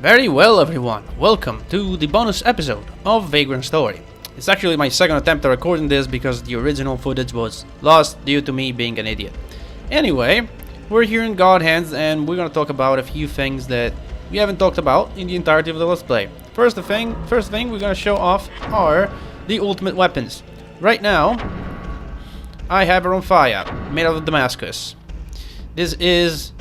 Very well, everyone. Welcome to the bonus episode of Vagrant Story. It's actually my second attempt at recording this because the original footage was lost due to me being an idiot. Anyway, we're here in God Hands and we're gonna talk about a few things that we haven't talked about in the entirety of the Let's Play. First thing we're gonna show off are the ultimate weapons. Right now, I have a Ronfaya, made out of Damascus. This is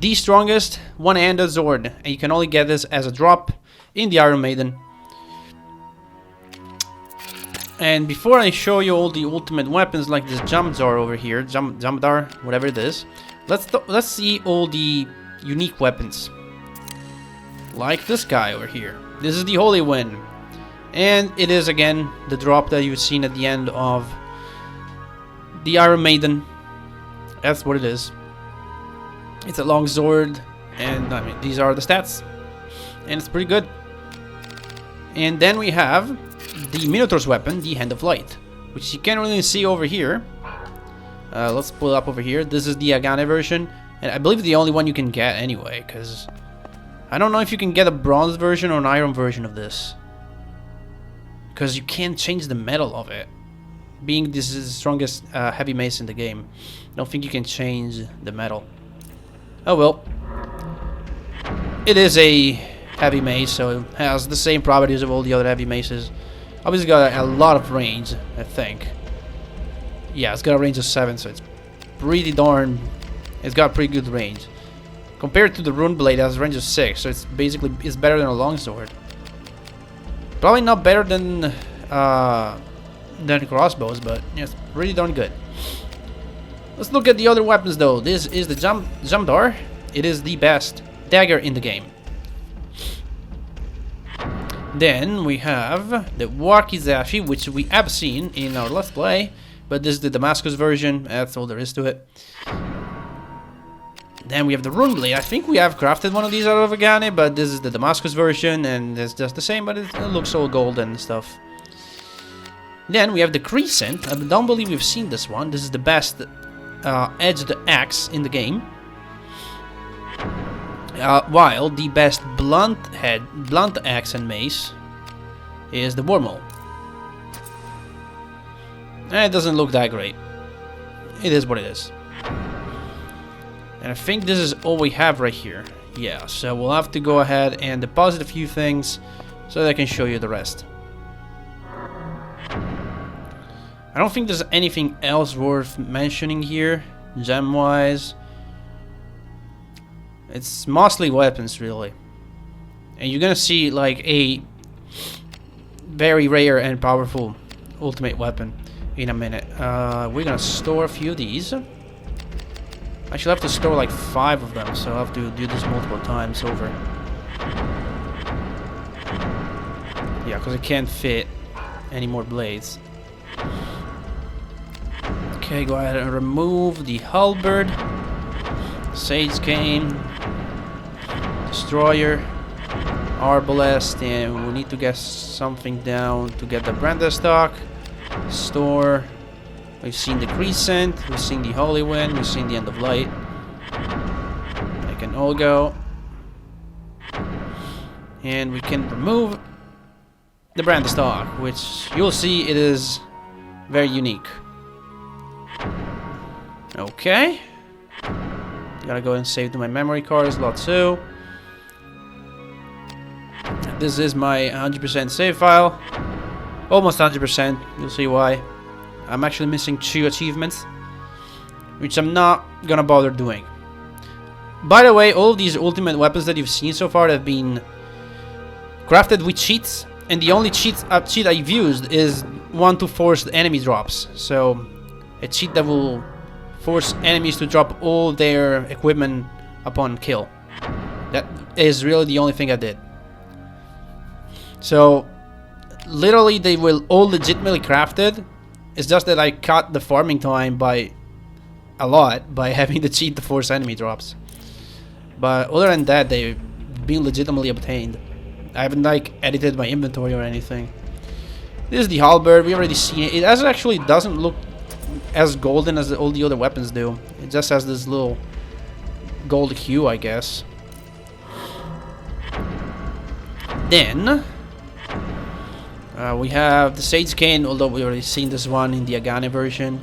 the strongest one-handed sword, and you can only get this as a drop in the Iron Maiden. And before I show you all the ultimate weapons like this Jamdar over here, Jamdar, whatever it is, let's see all the unique weapons. Like this guy over here. This is the Holy Wind. And it is again the drop that you've seen at the end of the Iron Maiden. That's what it is. It's a long sword, and I mean these are the stats, and it's pretty good. And then we have the Minotaur's weapon, the Hand of Light, which you can't really see over here. Let's pull it up over here. This is the Agane version, and I believe the only one you can get anyway, because I don't know if you can get a bronze version or an iron version of this, because you can't change the metal of it. Being this is the strongest heavy mace in the game, I don't think you can change the metal. Oh well, it is a heavy mace, so it has the same properties of all the other heavy maces. Obviously got a lot of range, I think. Yeah, it's got a range of 7, so it's pretty darn... It's got pretty good range. Compared to the Rune Blade, it has a range of 6, so it's better than a longsword. Probably not better than crossbows, but yeah, it's pretty darn good. Let's look at the other weapons though. This is the Jamdar. It is the best dagger in the game. Then we have the Wakizashi, which we have seen in our Let's Play, but this is the Damascus version. That's all there is to it. Then we have the Rune Blade. I think we have crafted one of these out of Agane, but this is the Damascus version, and it's just the same, but it looks all golden and stuff. Then we have the Crescent. I don't believe we've seen this one. This is the best edged axe in the game, while the best blunt axe and mace is the Wormhole. And it doesn't look that great. It is what it is. And I think this is all we have right here. Yeah, so we'll have to go ahead and deposit a few things so that I can show you the rest. I don't think there's anything else worth mentioning here, gem-wise. It's mostly weapons, really. And you're gonna see, like, a very rare and powerful ultimate weapon in a minute. We're gonna store a few of these. I should have to store, like, 5 of them, so I'll have to do this multiple times over. Yeah, because I can't fit any more blades. Okay, go ahead and remove the halberd, sage cane, destroyer, arbalest, and we need to get something down to get the Brenda stock. Store. We've seen the Crescent, we've seen the Holy Wind, we've seen the End of Light. They can all go. And we can remove the Brenda stock, which you'll see it is very unique. Okay. Gotta go and save to my memory card slot 2. This is my 100% save file. Almost 100%. You'll see why. I'm actually missing 2 achievements, which I'm not gonna bother doing. By the way, all of these ultimate weapons that you've seen so far have been crafted with cheats, and the only cheat I've used is one to force the enemy drops. So a cheat that will force enemies to drop all their equipment upon kill. That is really the only thing I did. So literally they will all legitimately crafted. It's just that I cut the farming time by a lot by having the cheat to force enemy drops. But other than that, they've been legitimately obtained. I haven't like edited my inventory or anything. This is the halberd. We already seen it. It actually doesn't look as golden as all the other weapons do. It just has this little gold hue, I guess. Then we have the Sage Cane, although we already seen this one in the Agane version.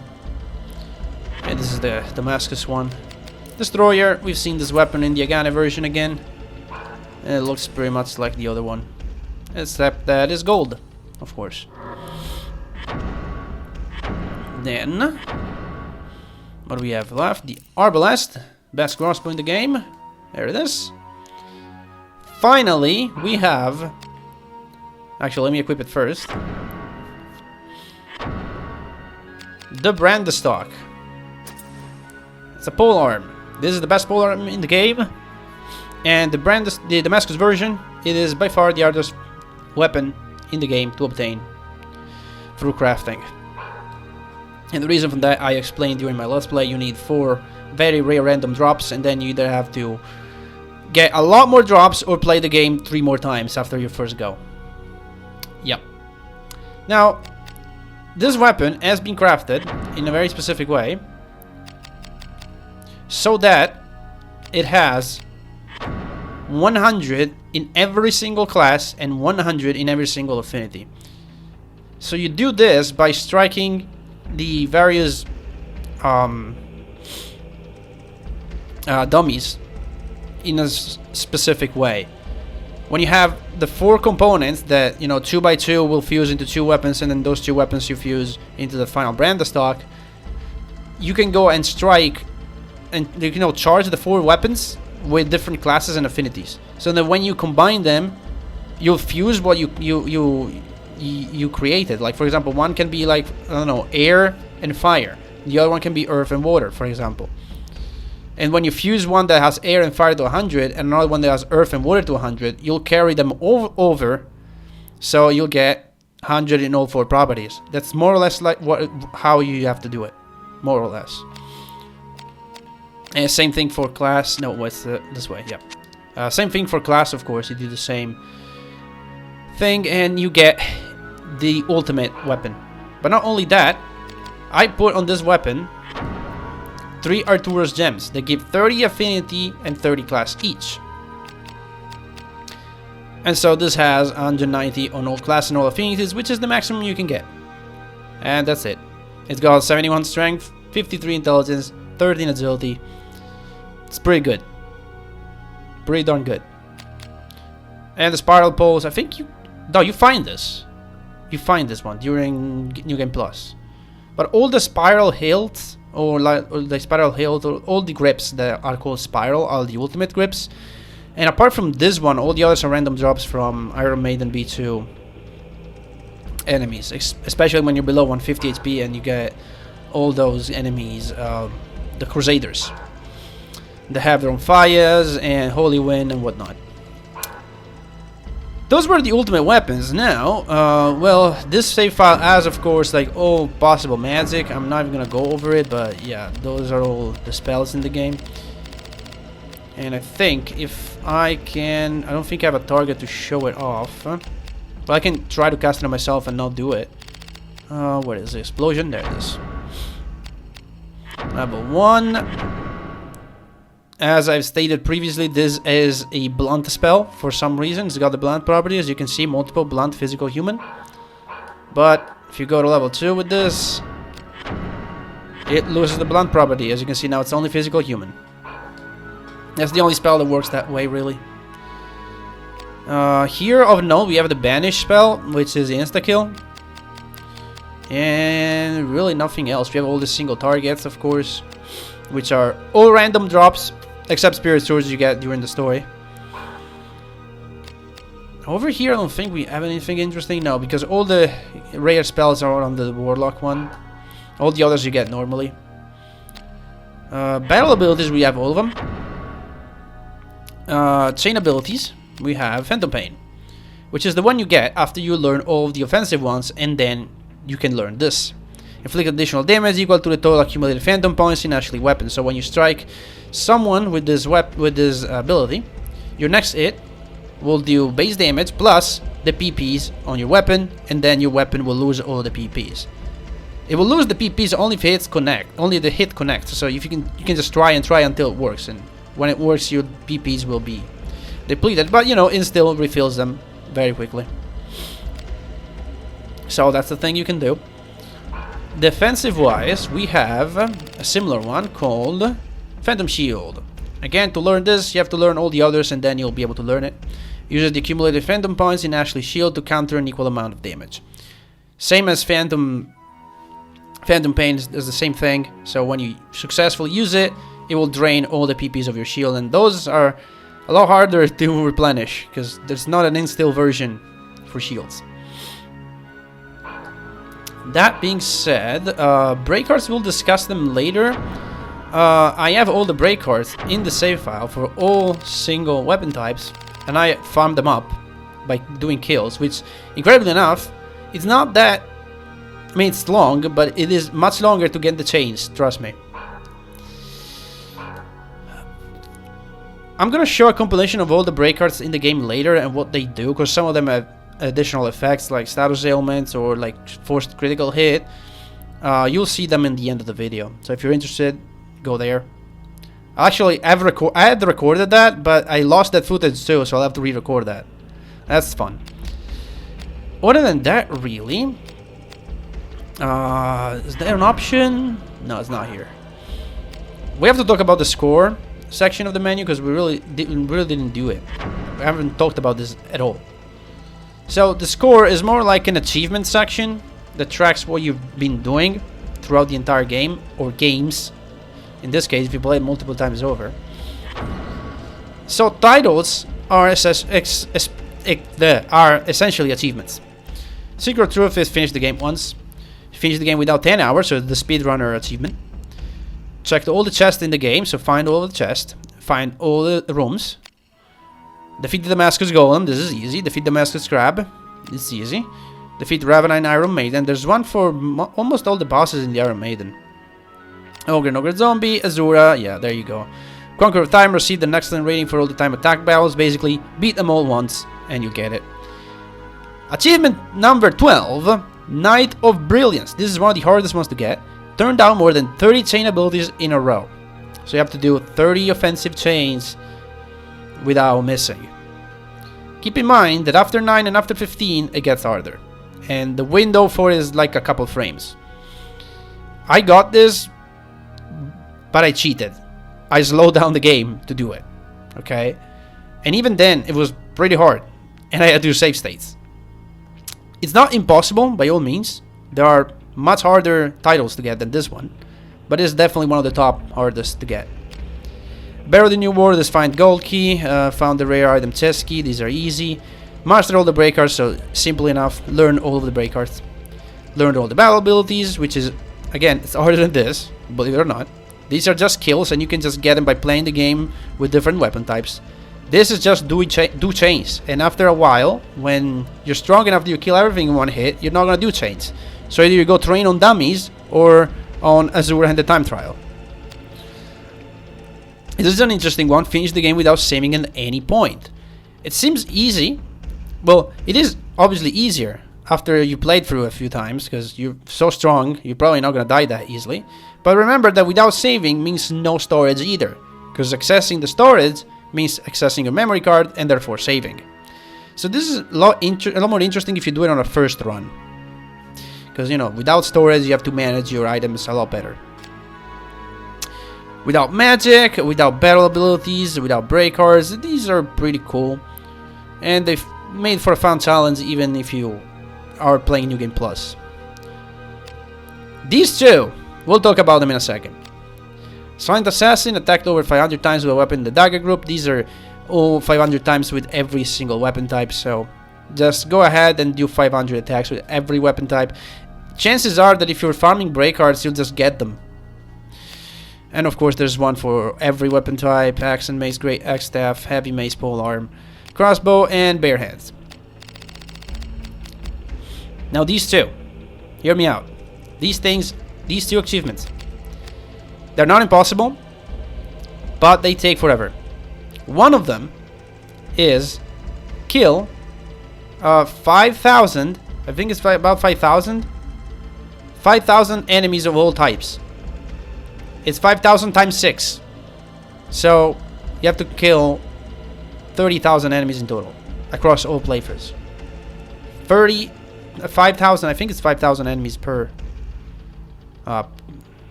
And this is the Damascus one. Destroyer, we've seen this weapon in the Agane version again. And it looks pretty much like the other one. Except that it's gold, of course. Then, what do we have left? The Arbalest, best crossbow in the game. There it is. Finally, we have... Actually, let me equip it first. The Brandestock. It's a polearm. This is the best polearm in the game. And the Damascus version, it is by far the hardest weapon in the game to obtain through crafting. And the reason for that I explained during my Let's Play. You need 4 very rare random drops, and then you either have to get a lot more drops or play the game 3 more times after your first go. Yep. Now, this weapon has been crafted in a very specific way so that it has 100 in every single class and 100 in every single affinity. So you do this by striking the various dummies in a specific way. When you have the 4 components that, you know, 2 by 2 will fuse into 2 weapons, and then those 2 weapons you fuse into the final Brandestock, you can go and strike and, you know, charge the 4 weapons with different classes and affinities. So that when you combine them, you'll fuse what you created. Like, for example, one can be like, I don't know, air and fire. The other one can be earth and water, for example. And when you fuse one that has air and fire to 100 and another one that has earth and water to 100, you'll carry them over, so you'll get 100 in all 4 properties. That's more or less like how you have to do it, more or less. And same thing for class. No, what's this way? Yeah. Same thing for class, of course. You do the same thing, and you get the ultimate weapon. But not only that, I put on this weapon 3 Arturus gems. They give 30 affinity and 30 class each. And so this has 190 on all class and all affinities, which is the maximum you can get. And that's it. It's got 71 strength, 53 intelligence, 13 agility. It's pretty good. Pretty darn good. And the spiral poles, I think you find this. You find this one during New Game Plus. But all the spiral hilts, or the spiral hilt, or all the grips that are called spiral are the ultimate grips. And apart from this one, all the others are random drops from Iron Maiden B2 enemies, especially when you're below 150 HP and you get all those enemies, the Crusaders. They have their own fires and Holy Wind and whatnot. Those were the ultimate weapons. Now, well, this save file has, of course, like all possible magic. I'm not even gonna go over it, but yeah, those are all the spells in the game. And I think if I can, I don't think I have a target to show it off. But I can try to cast it on myself and not do it. What is the explosion? There it is. Level 1. As I've stated previously, this is a blunt spell for some reason. It's got the blunt property, as you can see, multiple blunt physical human. But if you go to level 2 with this, it loses the blunt property. As you can see now, it's only physical human. That's the only spell that works that way, really. Here of note, we have the banish spell, which is the insta-kill. And really nothing else. We have all the single targets, of course, which are all random drops, except spirit swords you get during the story. Over here, I don't think we have anything interesting. No, because all the rare spells are on the warlock one. All the others you get normally. Battle abilities, we have all of them. Chain abilities, we have Phantom Pain, which is the one you get after you learn all of the offensive ones, and then you can learn this. Inflict additional damage equal to the total accumulated phantom points in Ashley weapon. So when you strike someone with this ability, your next hit will do base damage plus the PPs on your weapon, and then your weapon will lose all the PPs. It will lose the PPs only if hits connect, only the hit connects. So if you can just try until it works, and when it works, your PPs will be depleted. But you know, it still refills them very quickly. So that's the thing you can do. Defensive-wise, we have a similar one called Phantom Shield. Again, to learn this, you have to learn all the others and then you'll be able to learn it. Uses the accumulated Phantom points in Ashley's shield to counter an equal amount of damage. Same as Phantom Pain does the same thing. So when you successfully use it, it will drain all the PPs of your shield. And those are a lot harder to replenish because there's not an instill version for shields. That being said, break cards, we'll discuss them later. I have all the break cards in the save file for all single weapon types, and I farmed them up by doing kills, which, incredibly enough, it's not that... I mean, it's long, but it is much longer to get the chains, trust me. I'm gonna show a compilation of all the break cards in the game later and what they do, because some of them have additional effects like status ailments or like forced critical hit. You'll see them in the end of the video, so if you're interested, go there. Actually, I had recorded that, but I lost that footage too, so I'll have to re-record that. That's fun. Other than that, really, is there an option? No, it's not here. We have to talk about the score section of the menu because we really didn't do it. We haven't talked about this at all. So the score is more like an achievement section that tracks what you've been doing throughout the entire game, or games. In this case, if you play it multiple times over. So titles are essentially achievements. Secret truth is finish the game once. Finish the game without 10 hours, so the speedrunner achievement. Check all the chests in the game, so find all the chests. Find all the rooms. Defeat the Damascus Golem, this is easy. Defeat the Damascus Crab, this is easy. Defeat Ravenine Iron Maiden, there's one for almost all the bosses in the Iron Maiden. Ogre Zombie, Azura, yeah, there you go. Conquer of Time, receive an excellent rating for all the time attack battles. Basically, beat them all once, and you get it. Achievement number 12, Night of Brilliance. This is one of the hardest ones to get. Turn down more than 30 chain abilities in a row. So you have to do 30 offensive chains without missing. Keep in mind that after 9 and after 15, it gets harder. And the window for it is like a couple frames. I got this, but I cheated. I slowed down the game to do it. Okay? And even then, it was pretty hard. And I had to do save states. It's not impossible, by all means. There are much harder titles to get than this one. But it's definitely one of the top hardest to get. Barrow the New World is find gold key. Found the rare item chest key. These are easy. Master all the break cards, so simple enough. Learn all of the break cards. Learn all the battle abilities, which is, again, it's harder than this, believe it or not. These are just kills, and you can just get them by playing the game with different weapon types. This is just do chains, and after a while, when you're strong enough that you kill everything in one hit, you're not gonna do chains. So either you go train on dummies or on Azura and the Time Trial. This is an interesting one. Finish the game without saving at any point. It seems easy. Well, it is obviously easier after you played through a few times, because you're so strong, you're probably not gonna die that easily. But remember that without saving means no storage either, because accessing the storage means accessing your memory card and therefore saving. So this is a lot more interesting if you do it on a first run, because, you know, without storage you have to manage your items a lot better. Without magic, without battle abilities, without break cards, these are pretty cool, and they've made for a fun challenge even if you are playing New Game Plus. These two, we'll talk about them in a second. Silent Assassin, attacked over 500 times with a weapon in the dagger group. These are all 500 times with every single weapon type, so just go ahead and do 500 attacks with every weapon type. Chances are that if you're farming break cards, you'll just get them. And of course there's one for every weapon type: axe and mace, great axe staff, heavy mace, polearm, crossbow, and bare hands. Now these two, hear me out. These two achievements, they're not impossible, but they take forever. One of them is kill 5,000, I think it's about 5,000 enemies of all types. It's 5,000 times 6. So you have to kill 30,000 enemies in total across all playthroughs. 5,000, I think it's 5,000 enemies per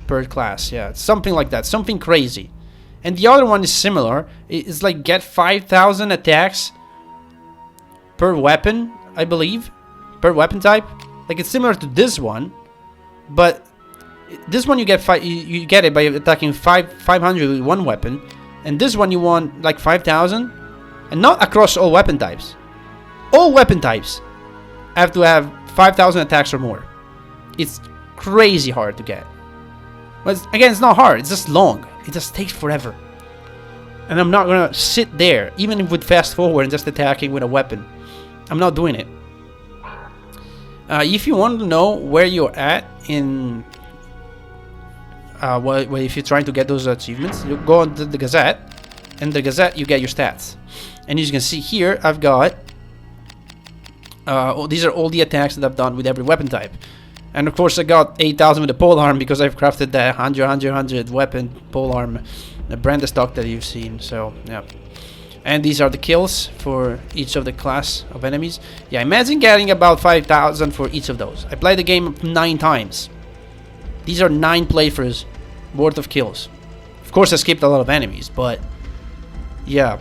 class. Yeah, something like that, something crazy. And the other one is similar. It's like get 5,000 attacks per weapon, I believe, per weapon type. Like it's similar to this one, but this one you get you get it by attacking 500 with one weapon, and this one you want like 5,000, and not across all weapon types. All weapon types have to have 5,000 attacks or more. It's crazy hard to get. But again, it's not hard. It's just long. It just takes forever. And I'm not gonna sit there, even with fast forward and just attacking with a weapon. I'm not doing it. If you want to know where you're at in, if you're trying to get those achievements, you go on the Gazette, and the Gazette you get your stats. And as you can see here, I've got these are all the attacks that I've done with every weapon type. And of course I got 8,000 with the polearm because I've crafted the 100 weapon polearm, the brand stock that you've seen. So yeah. And these are the kills for each of the class of enemies. Yeah, imagine getting about 5,000 for each of those. I played the game 9 times. These are 9 playthroughs worth of kills. Of course I skipped a lot of enemies, but yeah,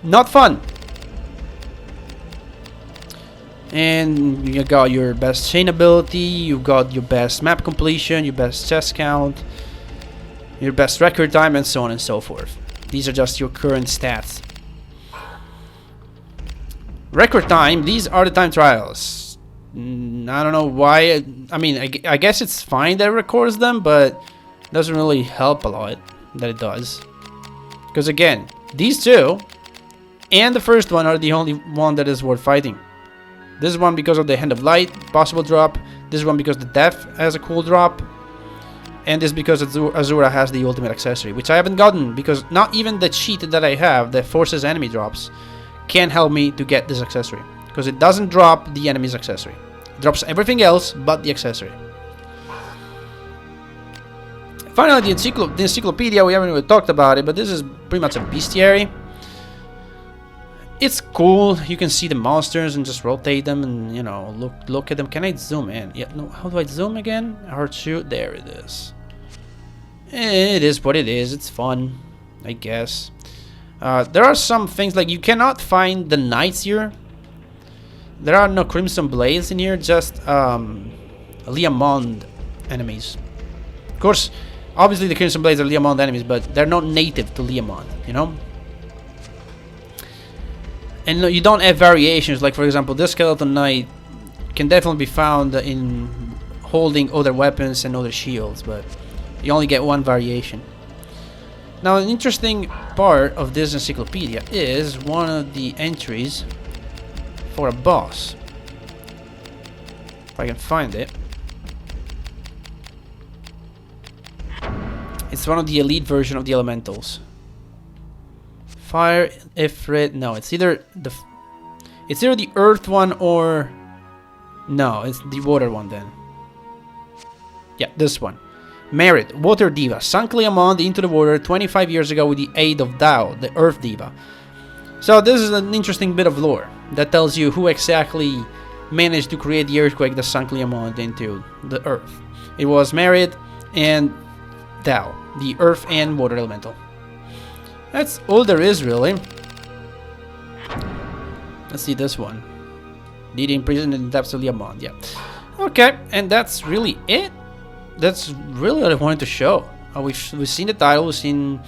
not fun. And you got your best chain ability, you got your best map completion, your best chest count, your best record time, and so on and so forth. These are just your current stats. Record time, these are the time trials. I don't know why. I mean, I guess it's fine that it records them, but it doesn't really help a lot that it does. Because again, these two and the first one are the only one that is worth fighting. This one because of the Hand of Light possible drop. This one because the Death has a cool drop. And this because Azura has the ultimate accessory, which I haven't gotten because not even the cheat that I have that forces enemy drops can help me to get this accessory. Because it doesn't drop the enemy's accessory. It drops everything else but the accessory. Finally, the encyclopedia, we haven't even talked about it, but this is pretty much a bestiary. It's cool. You can see the monsters and just rotate them and, you know, look at them. Can I zoom in? Yeah, no, how do I zoom again? Hard shoot. There it is. It is what it is. It's fun, I guess. There are some things like you cannot find the knights here. There are no Crimson Blades in here, just Leá Monde enemies. Of course, obviously the Crimson Blades are Leá Monde enemies, but they're not native to Leá Monde, you know? And you don't have variations, like for example, this Skeleton Knight can definitely be found in holding other weapons and other shields, but you only get one variation. Now, an interesting part of this encyclopedia is one of the entries for a boss. If I can find it. It's one of the elite version of the elementals. Fire, Ifrit, no, it's either the earth one or no, it's the water one then. Yeah, this one. Merit, Water Diva, sunk Leá Monde into the water 25 years ago with the aid of Dao, the Earth Diva. So this is an interesting bit of lore that tells you who exactly managed to create the earthquake that sunk Leá Monde into the earth. It was Merit and Dao, the earth and water elemental. That's all there is, really. Let's see this one. Did imprisoned in the depths of Leá Monde, yeah. Okay, and that's really it. That's really what I wanted to show. We've seen the title, we've seen...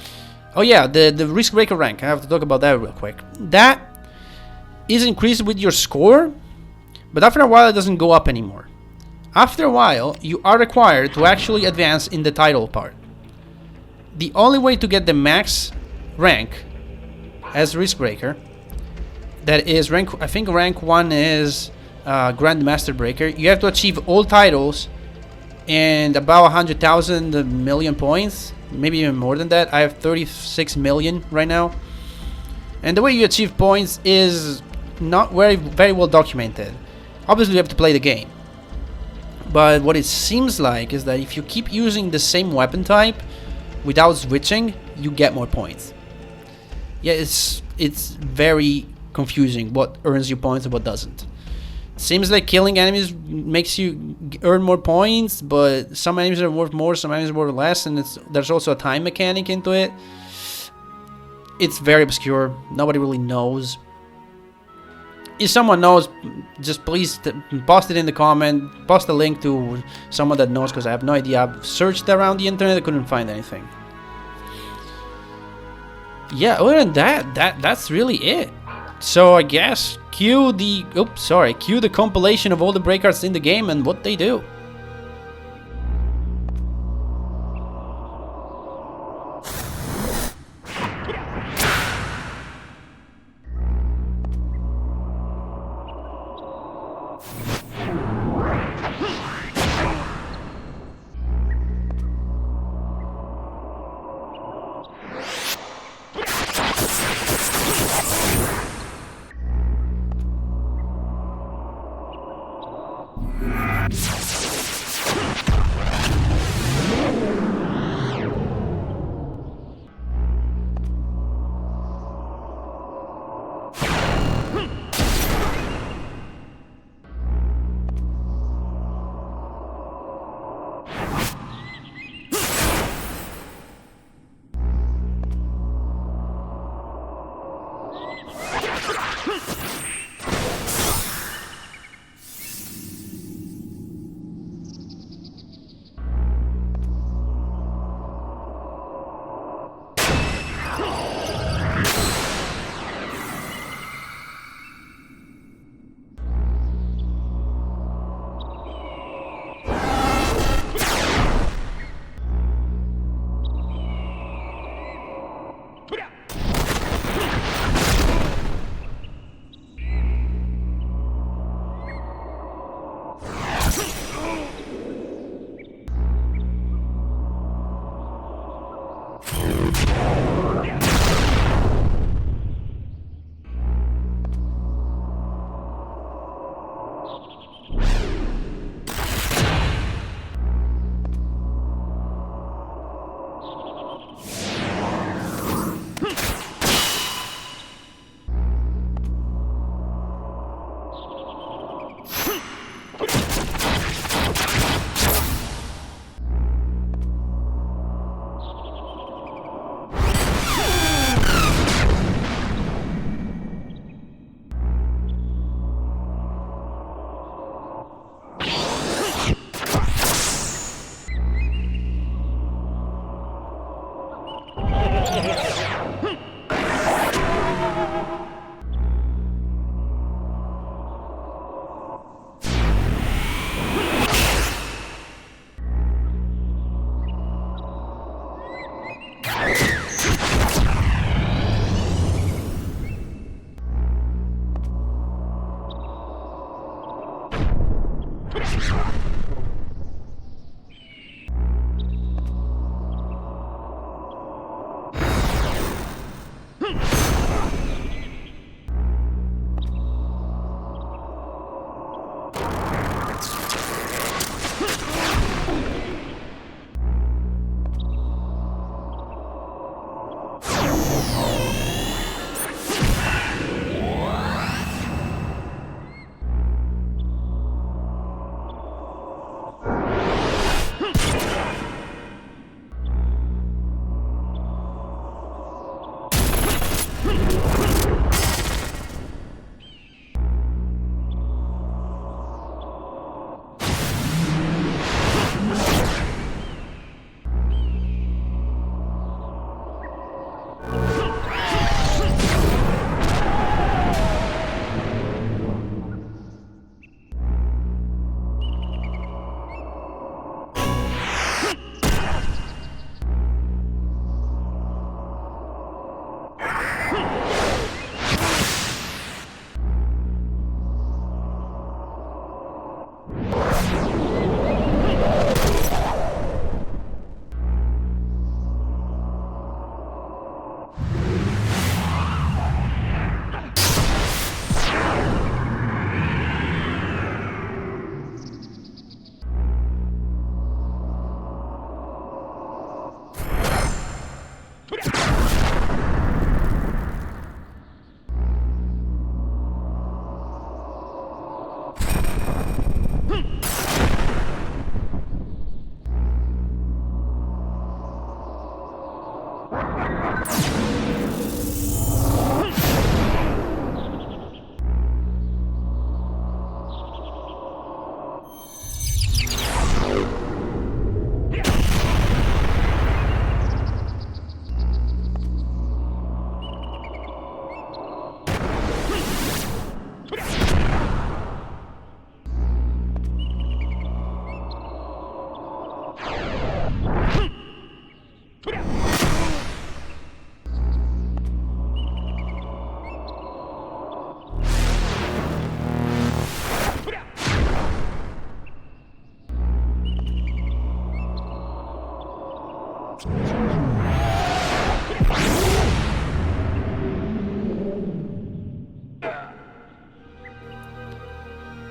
Oh yeah, the Riskbreaker rank. I have to talk about that real quick. That is increased with your score, but after a while it doesn't go up anymore. After a while, you are required to actually advance in the title part. The only way to get the max rank as Riskbreaker, that is rank, I think rank 1 is Grandmaster Breaker. You have to achieve all titles and about 100,000 million points, maybe even more than that. I have 36 million right now, and the way you achieve points is not very well documented. Obviously you have to play the game, but what it seems like is that if you keep using the same weapon type without switching, you get more points. Yeah, it's very confusing what earns you points and what doesn't. Seems like killing enemies makes you earn more points, but some enemies are worth more, some enemies are worth less, and there's also a time mechanic into it. It's very obscure. Nobody really knows. If someone knows, just please post it in the comment. Post a link to someone that knows, because I have no idea. I've searched around the internet, I couldn't find anything. Yeah, other than that, that's really it. So I guess cue the compilation of all the break arts in the game and what they do.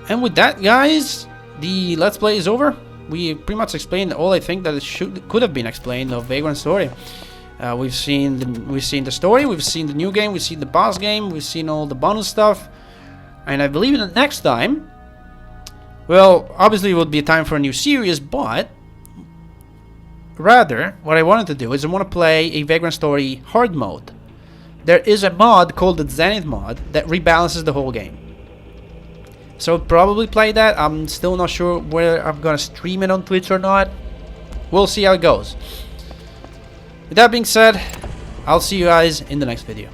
And with that, guys, the Let's Play is over. We pretty much explained all I think that it could have been explained of Vagrant Story. We've seen the story, we've seen the new game, we've seen the boss game, we've seen all the bonus stuff, and I believe that next time, well, obviously it would be a time for a new series, but rather what I wanted to do is I want to play a Vagrant Story hard mode. There is a mod called the Zenith mod that rebalances the whole game. So I'll probably play that. I'm still not sure whether I'm gonna stream it on Twitch or not. We'll see how it goes. With that being said, I'll see you guys in the next video.